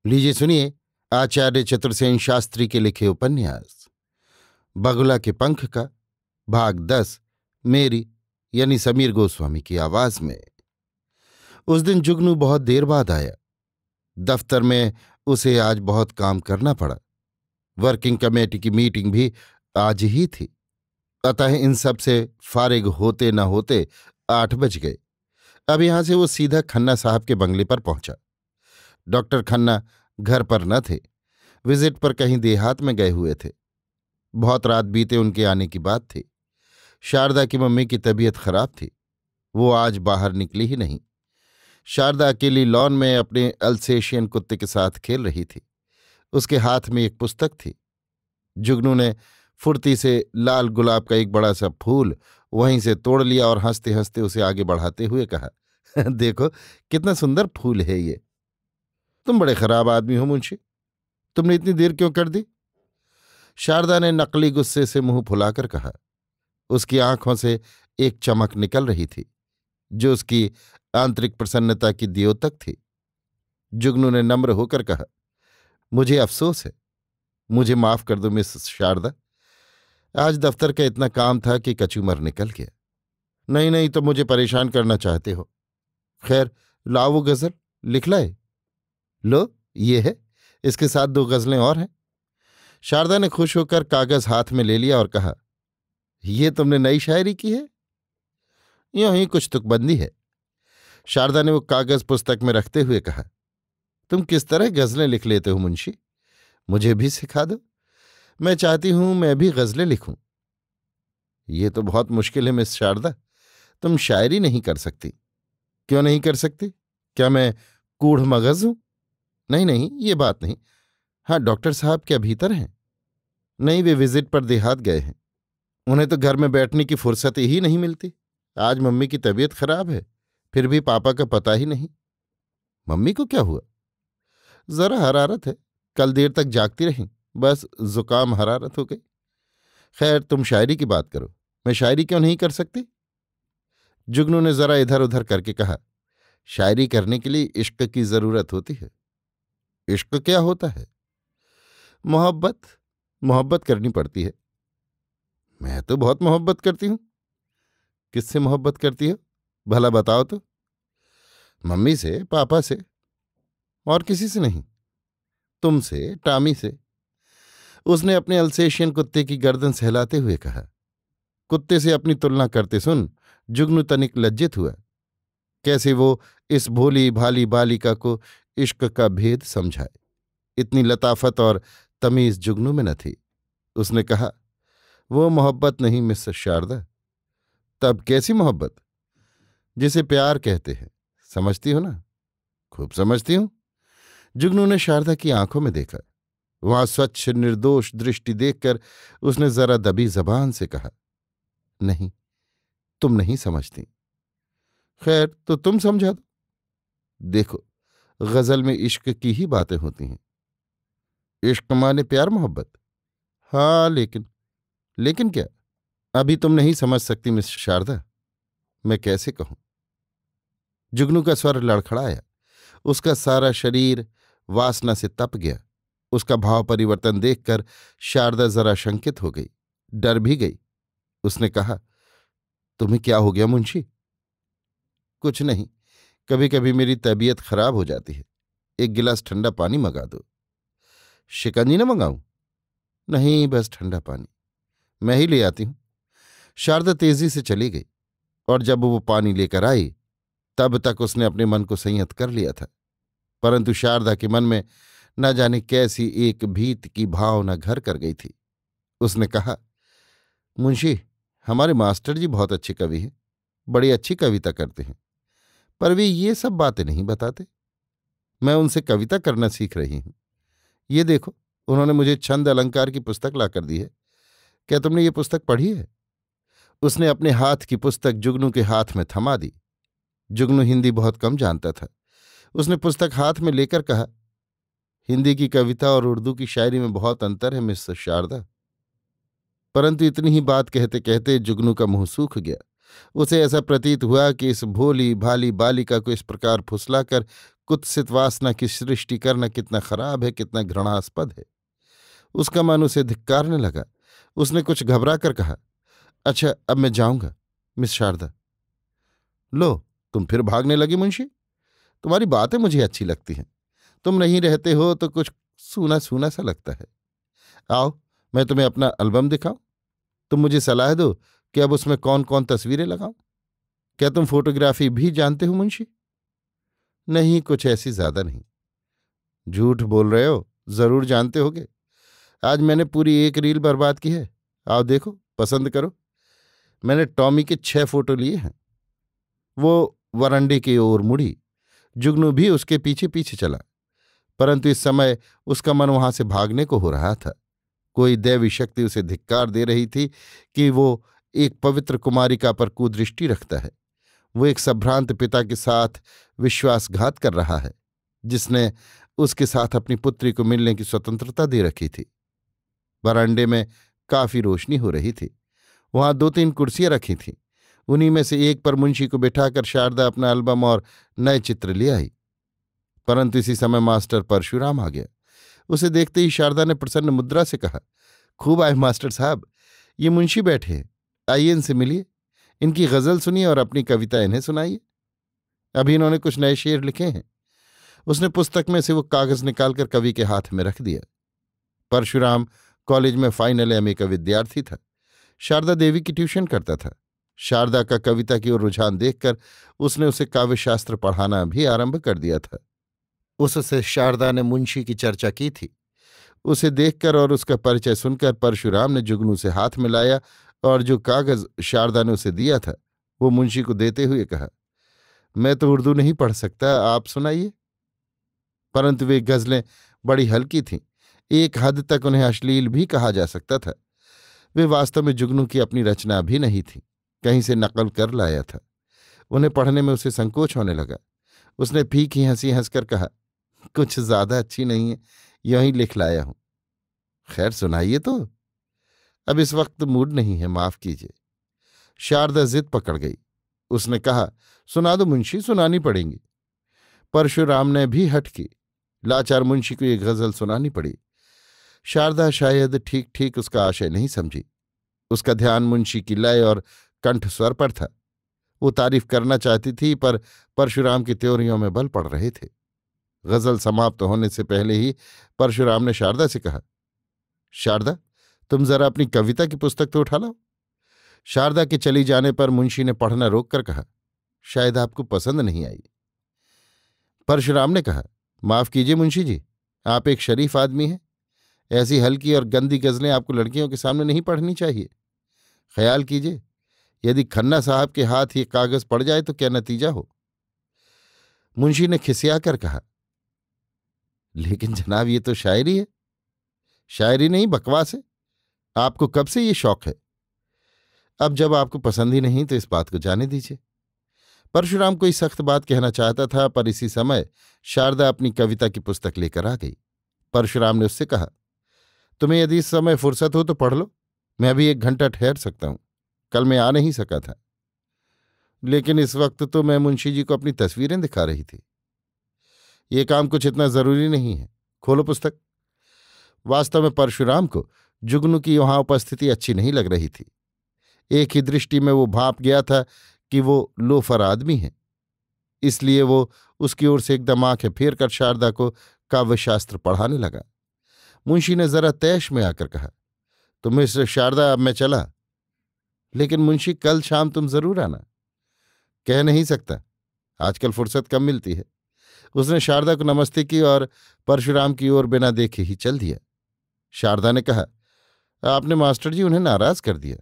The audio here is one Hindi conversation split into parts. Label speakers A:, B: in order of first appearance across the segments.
A: लीजिए सुनिए आचार्य चतुर्सेन शास्त्री के लिखे उपन्यास बगुला के पंख का भाग 10 मेरी यानी समीर गोस्वामी की आवाज में। उस दिन जुगनू बहुत देर बाद आया। दफ्तर में उसे आज बहुत काम करना पड़ा। वर्किंग कमेटी की मीटिंग भी आज ही थी। अतः इन सब से फारिग होते न होते 8 बज गए। अब यहां से वो सीधा खन्ना साहब के बंगले पर पहुंचा। डॉक्टर खन्ना घर पर न थे, विजिट पर कहीं देहात में गए हुए थे। बहुत रात बीते उनके आने की बात थी। शारदा की मम्मी की तबीयत खराब थी, वो आज बाहर निकली ही नहीं। शारदा अकेली लॉन में अपने अल्सेशियन कुत्ते के साथ खेल रही थी। उसके हाथ में एक पुस्तक थी। जुगनू ने फुर्ती से लाल गुलाब का एक बड़ा सा फूल वहीं से तोड़ लिया और हंसते हंसते उसे आगे बढ़ाते हुए कहा, देखो कितना सुंदर फूल है ये। तुम बड़े खराब आदमी हो मुंशी, तुमने इतनी देर क्यों कर दी? शारदा ने नकली गुस्से से मुंह फुलाकर कहा। उसकी आंखों से एक चमक निकल रही थी जो उसकी आंतरिक प्रसन्नता की द्योतक थी। जुगनू ने नम्र होकर कहा, मुझे अफसोस है, मुझे माफ कर दो मिस शारदा। आज दफ्तर का इतना काम था कि कचूमर निकल गया। नहीं नहीं, तो मुझे परेशान करना चाहते हो। खैर लाओ वो गजल, लिख लाए। लो ये है, इसके साथ 2 गजलें और हैं। शारदा ने खुश होकर कागज हाथ में ले लिया और कहा, ये तुमने नई शायरी की है? यूं ही कुछ तुकबंदी है। शारदा ने वो कागज पुस्तक में रखते हुए कहा, तुम किस तरह गजलें लिख लेते हो मुंशी, मुझे भी सिखा दो। मैं चाहती हूं मैं भी गजलें लिखूं। ये तो बहुत मुश्किल है मिस शारदा, तुम शायरी नहीं कर सकती। क्यों नहीं कर सकती? क्या मैं कूढ़ मगज हूं? नहीं नहीं, ये बात नहीं। हाँ, डॉक्टर साहब क्या भीतर हैं? नहीं, वे विजिट पर देहात गए हैं। उन्हें तो घर में बैठने की फुर्सत ही नहीं मिलती। आज मम्मी की तबीयत खराब है, फिर भी पापा का पता ही नहीं। मम्मी को क्या हुआ? जरा हरारत है, कल देर तक जागती रहीं, बस जुकाम हरारत हो गई। खैर तुम शायरी की बात करो, मैं शायरी क्यों नहीं कर सकती? जुगनू ने जरा इधर उधर करके कहा, शायरी करने के लिए इश्क की जरूरत होती है। इश्क क्या होता है? मोहब्बत, मोहब्बत करनी पड़ती है। मैं तो बहुत मोहब्बत करती हूं। किससे मोहब्बत करती हो भला बताओ तो? मम्मी से, पापा से। और किसी से नहीं? तुमसे, टामी से। उसने अपने अल्सेशियन कुत्ते की गर्दन सहलाते हुए कहा। कुत्ते से अपनी तुलना करते सुन जुगनू तनिक लज्जित हुआ। कैसे वो इस भोली भाली बालिका को इश्क का भेद समझाए। इतनी लताफत और तमीज जुगनू में न थी। उसने कहा, वो मोहब्बत नहीं मिस शारदा। तब कैसी मोहब्बत? जिसे प्यार कहते हैं, समझती हो ना? खूब समझती हूं। जुगनू ने शारदा की आंखों में देखा। वहां स्वच्छ निर्दोष दृष्टि देखकर उसने जरा दबी जबान से कहा, नहीं, तुम नहीं समझती। खैर तो तुम समझा दो। देखो, गजल में इश्क की ही बातें होती हैं। इश्क माने प्यार मोहब्बत। हाँ लेकिन क्या? अभी तुम नहीं समझ सकती मिस शारदा। मैं कैसे कहूं? जुगनू का स्वर लड़खड़ाया। उसका सारा शरीर वासना से तप गया। उसका भाव परिवर्तन देखकर शारदा जरा शंकित हो गई, डर भी गई। उसने कहा, तुम्हें क्या हो गया मुंशी? कुछ नहीं, कभी कभी मेरी तबीयत खराब हो जाती है। एक गिलास ठंडा पानी मंगा दो। शिकंजी न मंगाऊं? नहीं, बस ठंडा पानी। मैं ही ले आती हूं। शारदा तेजी से चली गई और जब वो पानी लेकर आई तब तक उसने अपने मन को संयत कर लिया था। परंतु शारदा के मन में न जाने कैसी एक भीत की भावना घर कर गई थी। उसने कहा, मुंशी, हमारे मास्टर जी बहुत अच्छे कवि हैं, बड़ी अच्छी कविता करते हैं, पर वे ये सब बातें नहीं बताते। मैं उनसे कविता करना सीख रही हूं। ये देखो, उन्होंने मुझे छंद अलंकार की पुस्तक लाकर दी है। क्या तुमने ये पुस्तक पढ़ी है? उसने अपने हाथ की पुस्तक जुगनू के हाथ में थमा दी। जुगनू हिंदी बहुत कम जानता था। उसने पुस्तक हाथ में लेकर कहा, हिंदी की कविता और उर्दू की शायरी में बहुत अंतर है मिस शारदा। परंतु इतनी ही बात कहते कहते जुगनू का मुंह सूख गया। उसे ऐसा प्रतीत हुआ कि इस भोली भाली बालिका को इस प्रकार फुसलाकर कुत्सित वासना की सृष्टि करना कितना खराब है, कितना घृणास्पद है। उसका मन उसे धिक्कारने लगा। उसने कुछ घबरा कर कहा, अच्छा अब मैं जाऊंगा मिस शारदा। लो, तुम फिर भागने लगी मुंशी। तुम्हारी बातें मुझे अच्छी लगती हैं। तुम नहीं रहते हो तो कुछ सूना सूना सा लगता है। आओ, मैं तुम्हें अपना एल्बम दिखाऊं। तुम मुझे सलाह दो कि अब उसमें कौन कौन तस्वीरें लगाऊं। क्या तुम फोटोग्राफी भी जानते हो मुंशी? नहीं, कुछ ऐसी ज्यादा नहीं। झूठ बोल रहे हो, जरूर जानते होगे। आज मैंने पूरी एक रील बर्बाद की है। आओ देखो, पसंद करो। मैंने टॉमी के 6 फोटो लिए हैं। वो वरांडे की ओर मुड़ी। जुगनू भी उसके पीछे पीछे चला, परंतु इस समय उसका मन वहां से भागने को हो रहा था। कोई दैवी शक्ति उसे धिक्कार दे रही थी कि वो एक पवित्र कुमारिका पर कुदृष्टि रखता है। वो एक संभ्रांत पिता के साथ विश्वासघात कर रहा है, जिसने उसके साथ अपनी पुत्री को मिलने की स्वतंत्रता दे रखी थी। बरामदे में काफी रोशनी हो रही थी। वहां 2-3 कुर्सियां रखी थीं। उन्हीं में से एक पर मुंशी को बिठाकर शारदा अपना एल्बम और नए चित्र ले आई। परंतु इसी समय मास्टर परशुराम आ गया। उसे देखते ही शारदा ने प्रसन्न मुद्रा से कहा, खूब आए मास्टर साहब, ये मुंशी बैठे हैं, आइए इनसे मिलिए, इनकी गजल सुनिए और अपनी कविता इन्हें सुनाइए। अभी इन्होंने कुछ नए शेर लिखे हैं। उसने पुस्तक में से वो कागज निकालकर कवि के हाथ में रख दिया। परशुराम कॉलेज में फाइनल एमए का विद्यार्थी था। शारदा देवी की ट्यूशन करता था। शारदा का कविता की ओर रुझान देखकर उसने उसे काव्यशास्त्र पढ़ाना भी आरंभ कर दिया था। उससे शारदा ने मुंशी की चर्चा की थी। उसे देखकर और उसका परिचय सुनकर परशुराम ने जुगनू से हाथ मिलाया और जो कागज शारदा ने उसे दिया था वो मुंशी को देते हुए कहा, मैं तो उर्दू नहीं पढ़ सकता, आप सुनाइए। परंतु वे गजलें बड़ी हल्की थीं। एक हद तक उन्हें अश्लील भी कहा जा सकता था। वे वास्तव में जुगनू की अपनी रचना भी नहीं थी, कहीं से नकल कर लाया था। उन्हें पढ़ने में उसे संकोच होने लगा। उसने फीकी हंसी हंसकर कहा, कुछ ज्यादा अच्छी नहीं है, यहीं लिख लाया हूं। खैर सुनाइए तो। अब इस वक्त मूड नहीं है, माफ कीजिए। शारदा जिद पकड़ गई। उसने कहा, सुना दो मुंशी, सुनानी पड़ेंगी। परशुराम ने भी हट की। लाचार मुंशी को ये गजल सुनानी पड़ी। शारदा शायद ठीक ठीक उसका आशय नहीं समझी। उसका ध्यान मुंशी की लय और कंठ स्वर पर था। वो तारीफ करना चाहती थी, पर परशुराम की त्योरियों में बल पड़ रहे थे। गजल समाप्त होने से पहले ही परशुराम ने शारदा से कहा, शारदा, तुम जरा अपनी कविता की पुस्तक तो उठा लो। शारदा के चली जाने पर मुंशी ने पढ़ना रोककर कहा, शायद आपको पसंद नहीं आई। परशुराम ने कहा, माफ कीजिए मुंशी जी, आप एक शरीफ आदमी हैं। ऐसी हल्की और गंदी गजलें आपको लड़कियों के सामने नहीं पढ़नी चाहिए। ख्याल कीजिए, यदि खन्ना साहब के हाथ ये कागज पड़ जाए तो क्या नतीजा हो। मुंशी ने खिसियाकर कहा, लेकिन जनाब ये तो शायरी है। शायरी नहीं, बकवास है। आपको कब से ये शौक है? अब जब आपको पसंद ही नहीं तो इस बात को जाने दीजिए। परशुराम कोई सख्त बात कहना चाहता था, पर इसी समय शारदा अपनी कविता की पुस्तक लेकर आ गई। परशुराम ने उससे कहा, तुम्हें यदि इस समय फुर्सत हो तो पढ़ लो, मैं अभी 1 घंटा ठहर सकता हूं। कल मैं आ नहीं सका था। लेकिन इस वक्त तो मैं मुंशी जी को अपनी तस्वीरें दिखा रही थी। ये काम कुछ इतना जरूरी नहीं है, खोलो पुस्तक। वास्तव में परशुराम को जुगनू की वहां उपस्थिति अच्छी नहीं लग रही थी। एक ही दृष्टि में वो भांप गया था कि वो लोफर आदमी है। इसलिए वो उसकी ओर से एकदम आंखें फेर कर शारदा को काव्यशास्त्र पढ़ाने लगा। मुंशी ने जरा तैश में आकर कहा, तो मिस्टर शारदा, अब मैं चला। लेकिन मुंशी, कल शाम तुम जरूर आना। कह नहीं सकता, आजकल फुर्सत कम मिलती है। उसने शारदा को नमस्ते की और परशुराम की ओर बिना देखे ही चल दिया। शारदा ने कहा, आपने मास्टर जी उन्हें नाराज कर दिया।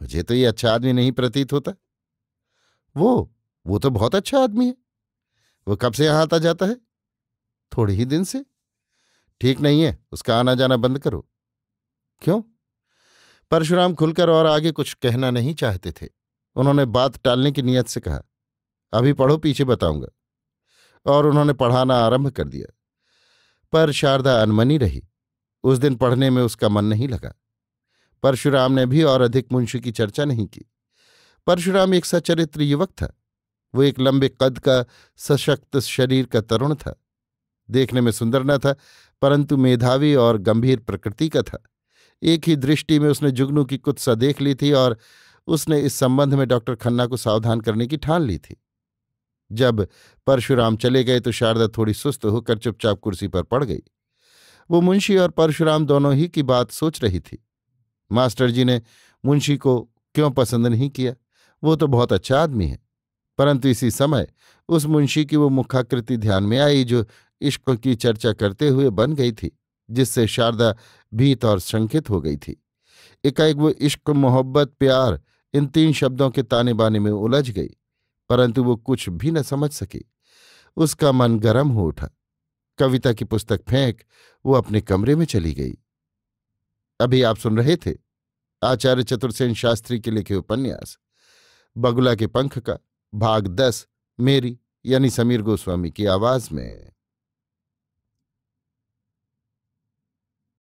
A: मुझे तो ये अच्छा आदमी नहीं प्रतीत होता। वो तो बहुत अच्छा आदमी है। वो कब से यहां आता जाता है? थोड़े ही दिन से। ठीक नहीं है, उसका आना जाना बंद करो। क्यों? परशुराम खुलकर और आगे कुछ कहना नहीं चाहते थे। उन्होंने बात टालने की नीयत से कहा, अभी पढ़ो, पीछे बताऊंगा। और उन्होंने पढ़ाना आरंभ कर दिया। पर शारदा अनमनी रही। उस दिन पढ़ने में उसका मन नहीं लगा। परशुराम ने भी और अधिक मुंशी की चर्चा नहीं की। परशुराम एक सच्चरित्र युवक था। वो एक लंबे कद का सशक्त शरीर का तरुण था। देखने में सुंदर न था, परंतु मेधावी और गंभीर प्रकृति का था। एक ही दृष्टि में उसने जुगनू की कुत्सा देख ली थी और उसने इस संबंध में डॉक्टर खन्ना को सावधान करने की ठान ली थी। जब परशुराम चले गए तो शारदा थोड़ी सुस्त होकर चुपचाप कुर्सी पर पड़ गई। वो मुंशी और परशुराम दोनों ही की बात सोच रही थी। मास्टर जी ने मुंशी को क्यों पसंद नहीं किया? वो तो बहुत अच्छा आदमी है। परंतु इसी समय उस मुंशी की वो मुखाकृति ध्यान में आई जो इश्क की चर्चा करते हुए बन गई थी, जिससे शारदा भीत और शंकित हो गई थी। एकाएक वो इश्क, मोहब्बत, प्यार, इन तीन शब्दों के ताने बाने में उलझ गई, परंतु वो कुछ भी न समझ सकी। उसका मन गर्म हो उठा। कविता की पुस्तक फेंक वो अपने कमरे में चली गई। अभी आप सुन रहे थे आचार्य चतुर्सेन शास्त्री के लिखे उपन्यास बगुला के पंख का भाग 10, मेरी यानी समीर गोस्वामी की आवाज में।